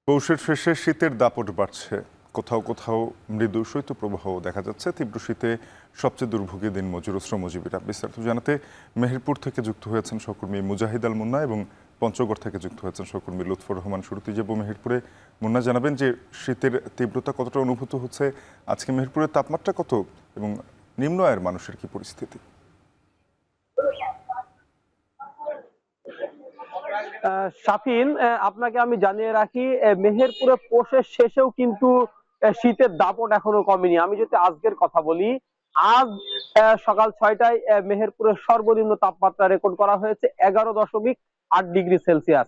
পৌষের শেষে শীতের দাপট বাড়ছে। কোথাও কোথাও মৃদু শৈত্যপ্রবাহ দেখা যাচ্ছে। তীব্র শীতে সবচেয়ে দুর্ভোগী দিনমজুর ও শ্রমজীবীরা। বিস্তারিত জানাতে মেহেরপুর থেকে যুক্ত হয়েছেন সহকর্মী মুজাহিদ আল মুন্না এবং পঞ্চগড় থেকে যুক্ত হয়েছেন সহকর্মী লুৎফর রহমান। শুরুতেই যাব মেহেরপুরে। মুন্না, জানাবেন যে শীতের তীব্রতা কতটা অনুভূত হচ্ছে, আজকে মেহেরপুরের তাপমাত্রা কত এবং নিম্ন আয়ের মানুষের কি পরিস্থিতি? শাফিন, আপনাকে আমি জানিয়ে রাখি, মেহেরপুরে পৌষের শেষেও কিন্তু শীতের দাপট এখনো কমেনি। আমি যদি আজকের কথা বলি, আজ সকাল 6টায় মেহেরপুরের সর্বনিম্ন তাপমাত্রা রেকর্ড করা হয়েছে 11.8 ডিগ্রি সেলসিয়াস,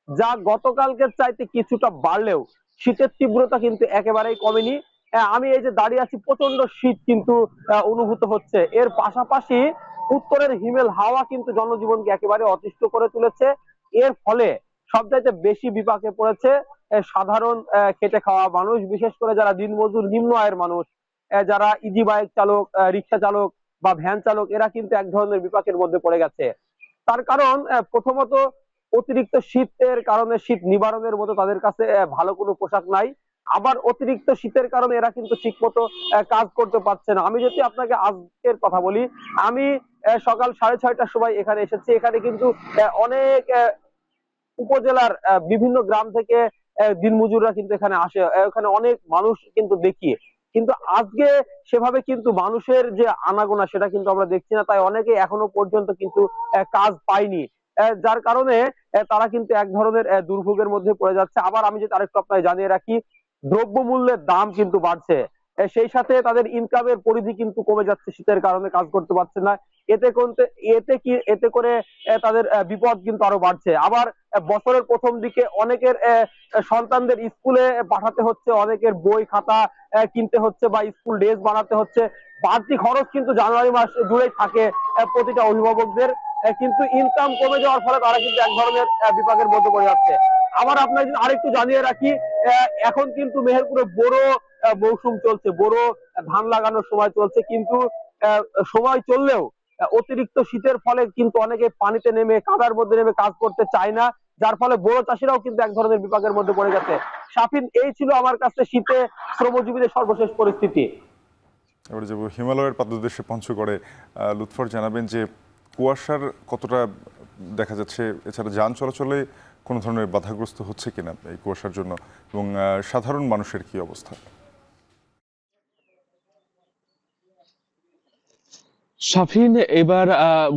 যা গতকালকের চাইতে কিছুটা বাড়লেও শীতের তীব্রতা কিন্তু একেবারেই কমেনি। আমি এই যে দাঁড়িয়ে আছি, প্রচন্ড শীত কিন্তু অনুভূত হচ্ছে। এর পাশাপাশি উত্তরের হিমেল হাওয়া কিন্তু জনজীবনকে একেবারে অতিষ্ঠ করে তুলেছে। এর ফলে সবচাইতে বেশি বিপাকে পড়েছে সাধারণ খেটে খাওয়া মানুষ, বিশেষ করে যারা দিনমজুর, নিম্ন আয়ের মানুষ, যারা ইজি বাইক চালক, রিক্সা চালক বা ভ্যান চালক, এরা কিন্তু এক ধরনের বিপাকের মধ্যে পড়ে গেছে। তার কারণ প্রথমত অতিরিক্ত শীতের কারণে শীত নিবারণের মতো তাদের কাছে ভালো কোনো পোশাক নাই। আবার অতিরিক্ত শীতের কারণে এরা কিন্তু ঠিক মতো কাজ করতে পারছে না। আমি যদি আপনাকে আজকের কথা বলি, আমি সকাল 6:30টার সময় এখানে এসেছি। এখানে কিন্তু অনেক উপজেলার বিভিন্ন গ্রাম থেকে দিনমজুররা কিন্তু এখানে আসে। এখানে অনেক মানুষ কিন্তু দেখি, কিন্তু আজকে সেভাবে কিন্তু মানুষের যে আনাগোনা সেটা কিন্তু আমরা দেখছি না। তাই অনেকে এখনো পর্যন্ত কিন্তু কাজ পায়নি, যার কারণে তারা কিন্তু এক ধরনের দুর্ভোগের মধ্যে পড়ে যাচ্ছে। আবার আমি যদি আরেকটু আপনাকে জানিয়ে রাখি, দ্রব্যমূল্যের দাম কিন্তু বাড়ছে, সেই সাথে তাদের ইনকামের পরিধি কিন্তু কমে যাচ্ছে, শীতের কারণে কাজ করতে পারছে না। এতে করে তাদের বিপদ কিন্তু আরো বাড়ছে। আবার বছরের প্রথম দিকে অনেকের সন্তানদের স্কুলে পাঠাতে হচ্ছে, অনেকের বই খাতা কিনতে হচ্ছে বা স্কুল ড্রেস বানাতে হচ্ছে। বাড়তি খরচ কিন্তু জানুয়ারি মাস জুড়েই থাকে প্রতিটা অভিভাবকদের। কিন্তু ইনকাম কমে যাওয়ার ফলে তারা কিন্তু এক ধরনের বিপাকের মধ্যে পড়ে যাচ্ছে। আবার আপনাকে যদি আরেকটু জানিয়ে রাখি, এখন কিন্তু মেহেরপুরে বোরো মৌসুম চলছে, বোরো ধান লাগানোর সময় চলছে। কিন্তু আহ, সময় চললেও অতিরিক্ত শীতের ফলে কিন্তু অনেকে পানিতে নেমে, কাদার মধ্যে নেমে কাজ করতে চায় না, যার ফলে বড় চাষিরাও কিন্তু এক ধরনের বিপাকের মধ্যে পড়ে গেছে। শাফিন, এই ছিল আমার কাছে শীতে শ্রমজীবীদের সর্বশেষ পরিস্থিতি। এবারে যাব হিমালয়ের পাদদেশে পঞ্চগড়ে। লুৎফর, জানাবেন যে কুয়াশার কতটা দেখা যাচ্ছে, এছাড়া যান চলাচলে কোনো ধরনের বাধাগ্রস্ত হচ্ছে কিনা এই কুয়াশার জন্য, এবং সাধারণ মানুষের কি অবস্থা? শাফিন, এবার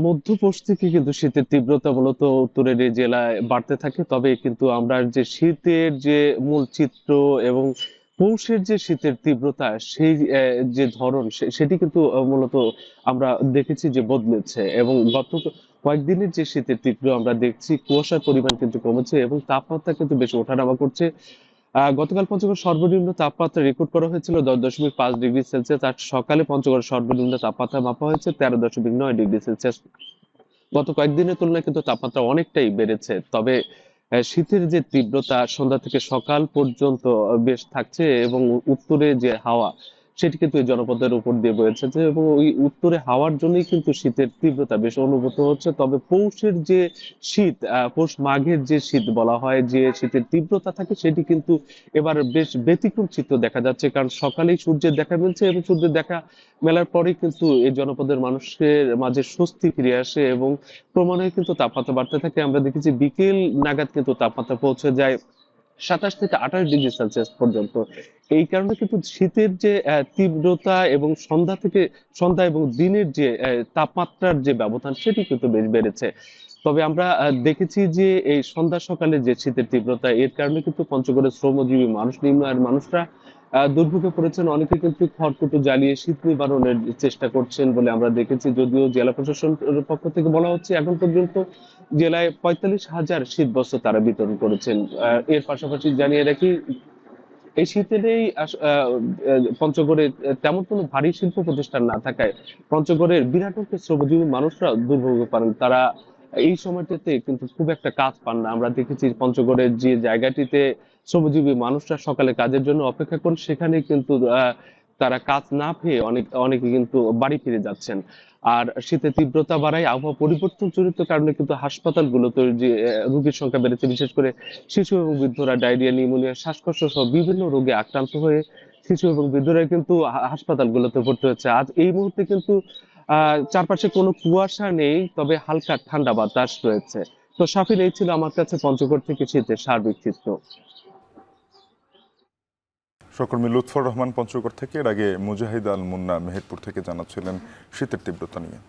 মধ্যপ্রদেশ থেকে কিন্তু শীতের তীব্রতা মূলত উত্তরের এই জেলায় বাড়তে থাকে। তবে কিন্তু আমরা যে শীতের যে মূল চিত্র এবং পৌষের যে শীতের তীব্রতা, সেই যে ধরন, সেটি কিন্তু মূলত আমরা দেখেছি যে বদলেছে। এবং গত কয়েকদিনের যে শীতের তীব্র আমরা দেখছি, কুয়াশার পরিমাণ কিন্তু কমেছে এবং তাপমাত্রা কিন্তু বেশ ওঠানামা করছে। গতকাল পঞ্চগড় সর্বনিম্ন তাপমাত্রা রেকর্ড করা হয়েছিল 10.5 ডিগ্রি সেলসিয়াস। আজ সকালে পঞ্চগড় সর্বনিম্ন তাপমাত্রা মাপা হয়েছে 13.9 ডিগ্রি সেলসিয়াস। গত কয়েকদিনের তুলনায় কিন্তু তাপমাত্রা অনেকটাই বেড়েছে। তবে শীতের যে তীব্রতা সন্ধ্যা থেকে সকাল পর্যন্ত বেশ থাকছে এবং উত্তরে যে হাওয়া, সেটি কিন্তু এই জনপদের উপর দিয়ে বয়েছে যে, এবং ওই উত্তরে হাওয়ার জন্যই কিন্তু শীতের তীব্রতা বেশ অনুভূত হচ্ছে। তবে পৌষের যে শীত, পৌষ মাঘের যে শীত বলা হয়, যে শীতের তীব্রতা থাকে, সেটি কিন্তু এবার বেশ ব্যতিক্রম চিত্র দেখা যাচ্ছে। কারণ সকালেই সূর্যের দেখা মিলছে এবং সূর্যের দেখা মেলার পরেই কিন্তু এই জনপদের মানুষের মাঝে স্বস্তি ফিরে আসে এবং ক্রমান্বয়ে কিন্তু তাপমাত্রা বাড়তে থাকে। আমরা দেখেছি বিকেল নাগাদ কিন্তু তাপমাত্রা পৌঁছে যায় 27 থেকে 28 ডিগ্রি সেলসিয়াস পর্যন্ত। এই কারণে কিন্তু শীতের যে তীব্রতা এবং সন্ধ্যা এবং দিনের যে তাপমাত্রার যে ব্যবধান, সেটি কিন্তু বেশ বেড়েছে। তবে আমরা দেখেছি যে এই সন্ধ্যা সকালে যে শীতের তীব্রতা, এর কারণে কিন্তু পঞ্চগড়ের শ্রমজীবী মানুষ, নিম্ন আয়ের মানুষরা দুর্ভোগে পড়েছেন। অনেকে কিন্তু খড়কুটো জ্বালিয়ে শীত নিবারণের চেষ্টা করছেন বলে আমরা দেখেছি। যদিও জেলা প্রশাসনের পক্ষ থেকে বলা হচ্ছে এখন পর্যন্ত জেলায় 45,000 শীতবস্ত্র তারা বিতরণ করেছেন। এর পাশাপাশি জানিয়ে রাখি, এই শীতেরই পঞ্চগড়ে তেমন কোনো ভারী শিল্প প্রতিষ্ঠান না থাকায় পঞ্চগড়ের বিরাট অংশের শ্রমজীবী মানুষরা দুর্ভোগে পারেন। তারা এই সময়টাতে কিন্তু খুব একটা কাজ পান না। আমরা দেখেছি পঞ্চগড়ের যে জায়গাটিতে শ্রমজীবী মানুষরা সকালে কাজের জন্য অপেক্ষা করেন, সেখানে কিন্তু তারা কাজ না পেয়ে অনেকে কিন্তু বাড়ি ফিরে যাচ্ছেন। আর শীতের তীব্রতা বাড়ায় আবহাওয়া পরিবর্তন জনিত কারণে কিন্তু হাসপাতালগুলোতে যে রোগীর সংখ্যা বেড়েছে, বিশেষ করে শিশু এবং বৃদ্ধরা ডায়রিয়া, নিউমোনিয়া, শ্বাসকষ্ট সহ বিভিন্ন রোগে আক্রান্ত হয়ে শিশু এবং বৃদ্ধরা কিন্তু হাসপাতালগুলোতে ভর্তি হচ্ছে। আজ এই মুহূর্তে কিন্তু চারপাশে কোনো কুয়াশা নেই, তবে হালকা ঠান্ডা বাতাস রয়েছে। তো শাফিন, এই ছিল আমার কাছে পঞ্চগড় থেকে শীতের সার্বিক চিত্র। সহকর্মী লুৎফর রহমান পঞ্চগড় থেকে, এর আগে মুজাহিদ আল মুন্না মেহেরপুর থেকে জানাচ্ছিলেন শীতের তীব্রতা নিয়ে।